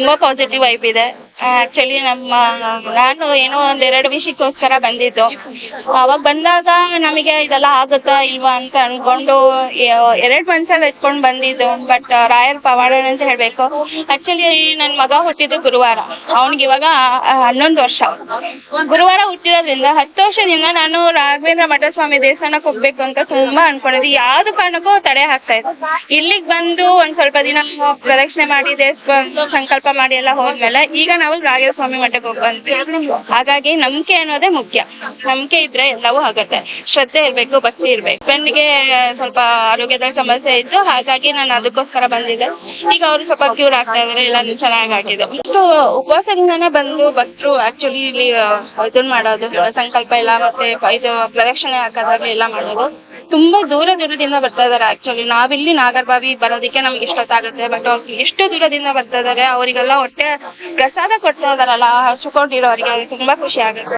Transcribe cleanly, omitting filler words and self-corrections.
ತುಂಬಾ positive vibe ಇದೆ. Actually ನಾನು ಏನೋ ಒಂದೆರಡು ವಿಷಯಕ್ಕೋಸ್ಕರ ಬಂದಿದ್ದು. ಅವಾಗ ಬಂದಾಗ ನಮಗೆ ಇದೆಲ್ಲ ಆಗುತ್ತಾ ಇಲ್ವಾ ಅಂತ ಅನ್ಕೊಂಡು ಎರಡ್ ಮನ್ಸಲ್ಲಿ ಇಟ್ಕೊಂಡ್ ಬಂದಿದ್ದು. ಬಟ್ ರಾಯರ್ ಪವಾಡ ಅಂತ ಹೇಳ್ಬೇಕು. ಆಕ್ಚುಲಿ ನನ್ ಮಗ ಹುಟ್ಟಿದ್ದು ಗುರುವಾರ. ಅವನಿಗೆ ಇವಾಗ 11 ವರ್ಷ. ಗುರುವಾರ ಹುಟ್ಟಿರೋದ್ರಿಂದ 10 ವರ್ಷದಿಂದ ನಾನು ರಾಘವೇಂದ್ರ ಮಠ ಸ್ವಾಮಿ ದೇವಸ್ಥಾನಕ್ಕೆ ಹೋಗ್ಬೇಕು ಅಂತ ತುಂಬಾ ಅನ್ಕೊಂಡಿದ್ದೆ. ಯಾವ್ದು ಕಾರಣಕ್ಕೂ ತಡೆ ಆಗ್ತಾ ಇತ್ತು. ಇಲ್ಲಿಗ್ ಬಂದು ಒಂದ್ ಸ್ವಲ್ಪ ದಿನ ಪ್ರದಕ್ಷಿಣೆ ಮಾಡಿ ದೇವಸ್ಥಾನ ಸಂಕಲ್ಪ ಮಾಡಿ ಎಲ್ಲ ಹೋದ್ಮೇಲೆ ಈಗ ನಾವು ರಾಘವೇಂದ್ರ ಸ್ವಾಮಿ ಮಠಕ್ಕೆ ಹೋಗ್ಬಂದ್ವಿ. ಹಾಗಾಗಿ ನಂಬಿಕೆ ಅನ್ನೋದೇ ಮುಖ್ಯ. ನಂಬಿಕೆ ಇದ್ರೆ ಎಲ್ಲವೂ ಆಗತ್ತೆ. ಶ್ರದ್ಧೆ ಇರ್ಬೇಕು, ಭಕ್ತಿ ಇರ್ಬೇಕು. ಫ್ರೆಂಡ್ಗೆ ಸ್ವಲ್ಪ ಆರೋಗ್ಯದ ಸಮಸ್ಯೆ ಇತ್ತು, ಹಾಗಾಗಿ ನಾನು ಅದಕ್ಕೋಸ್ಕರ ಬಂದಿದ್ದೆ. ಈಗ ಅವ್ರು ಸ್ವಲ್ಪ ಕ್ಯೂರ್ ಆಗ್ತಾ ಇದಾರೆ, ಎಲ್ಲ ಚೆನ್ನಾಗಾಗಿದೆ. ಇಷ್ಟು ಉಪವಾಸದಿಂದಾನೇ ಬಂದು ಭಕ್ತರು ಆಕ್ಚುಲಿ ಇಲ್ಲಿ ಇದನ್ ಮಾಡೋದು, ಸಂಕಲ್ಪ ಎಲ್ಲ ಮತ್ತೆ ಇದು ಪ್ರದಕ್ಷಿಣೆ ಹಾಕೋದಾಗ ಎಲ್ಲ ಮಾಡೋದು. ತುಂಬಾ ದೂರದಿಂದ ಬರ್ತಾ ಇದಾರೆ. ಆಕ್ಚುಲಿ ನಾವಿಲ್ಲಿ ನಾಗರಬಾವಿ ಬರೋದಕ್ಕೆ ನಮ್ಗೆ ಇಷ್ಟೊತ್ತಾಗುತ್ತೆ. ಬಟ್ ಅವ್ರಿಗೆ ಎಷ್ಟು ದೂರದಿಂದ ಬರ್ತಾ ಇದಾರೆ, ಅವರಿಗೆಲ್ಲ ಹೊಟ್ಟೆ ಪ್ರಸಾದ ಕೊಡ್ತಾ ಇದಾರಲ್ಲ, ಹಸುಕೊಂಡಿರೋರಿಗೆ ತುಂಬಾ ಖುಷಿ ಆಗುತ್ತೆ.